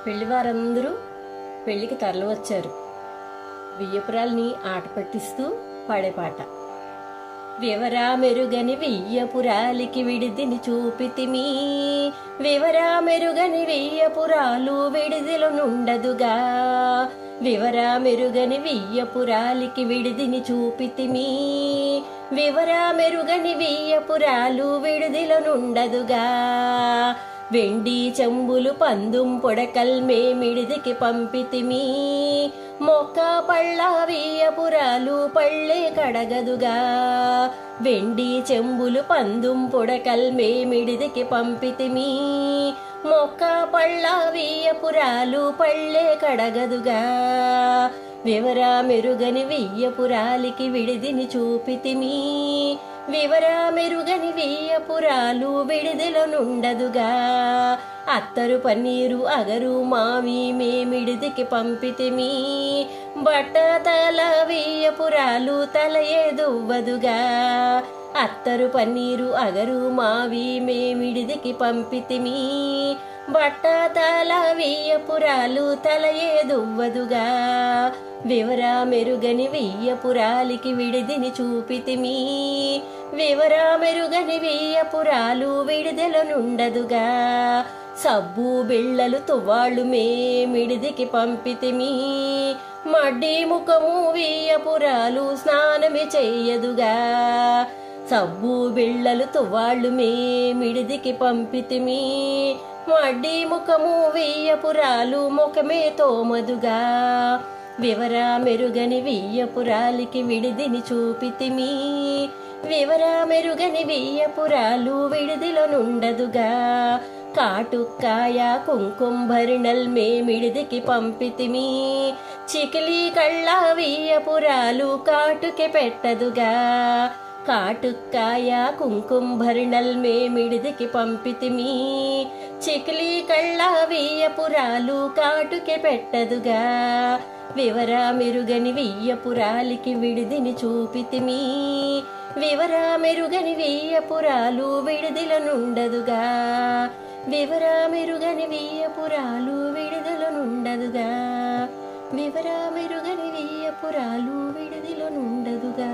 పెళ్లివారందరూ పెళ్లికి తరలివచ్చారు. వియ్యపురాల్ని ఆట పట్టిస్తూ పాడే పాట. వివరా మెరుగని వియ్యపురాలికి విడిదిని చూపితిమి, వివరా మెరుగని వియ్యపురాలు విడిదిలో నుండదుగా, వివరా మెరుగని వియ్యపురాలికి విడిదిని చూపితిమి, వివరా మెరుగని వియ్యపురాలు విడిదిలో నుండదుగా, వెండి చెంబులు పందుం పొడకల్ మేమిడిదికి పంపితిమి, మొక్క పళ్ళ వియ్యపురాలు పళ్ళే కడగదుగా, వెండి చెంబులు పందుం పొడకల్ మేమిడిదికి పంపితిమి, మొక్క పళ్ళ వియ్యపురాలు పళ్ళే కడగదుగా, వివరా మెరుగని వియ్యపురాలికి విడిదిని చూపితిమి, వివరా మెరుగని వియ్యపురాలు విడిదిలో నుండదుగా, అత్తరు పన్నీరు అగరు మావి మేమిడిదికి పంపితిమి, బట్టతల వియ్యపురాలు తలయే దువ్వదుగా, అత్తరు పన్నీరు అగరు మావి మేమిడిదికి పంపితిమి, బట్టతల వియ్యపురాలు తలయే దువ్వదుగా, వివరా మెరుగని వియ్యపురాలికి విడిదిని చూపితిమి, వివరా మెరుగని వియ్యపురాలు విడిదెల నుండదుగా, సబ్బు బిళ్ళలు తువ్వాళ్ళు మేమిడిదికి పంపితిమి, మడ్డి ముఖము వియ్యపురాలు స్నానమే చెయ్యదుగా, సబ్బు బిళ్ళలు తువ్వాళ్ళు మేమిడిదికి పంపితిమి, మడ్డి ముఖము వియ్యపురాలు ముఖమే తోమదుగా, వివరా మెరుగని వియ్యపురాలికి విడిదిని చూపితిమి, వివరా మెరుగని వియ్యపురాలు విడిదిలో నుండదుగా, కాటుక్కాయ కుంకుంభరిణల్ మేమిడిదికి పంపితిమి, చికిలి కళ్ళ వియ్యపురాలు కాటుకే పెట్టదుగా, కాటుక్కాయ కుంకుంభరిణల్ మేమిడిదికి పంపితిమి, చికిలి కళ్ళ వియ్యపురాలు కాటుకే పెట్టదుగా, వివరా మెరుగని వియ్యపురాలికి విడిదిని చూపితిమి, వివరా మెరుగని వియ్యపురాలు విడిదిలో నుండదుగా, వివరా మెరుగని వియ్యపురాలు విడిదిలో నుండదుగా, వివరా మెరుగని వియ్యపురాలు విడిదిలో నుండదుగా.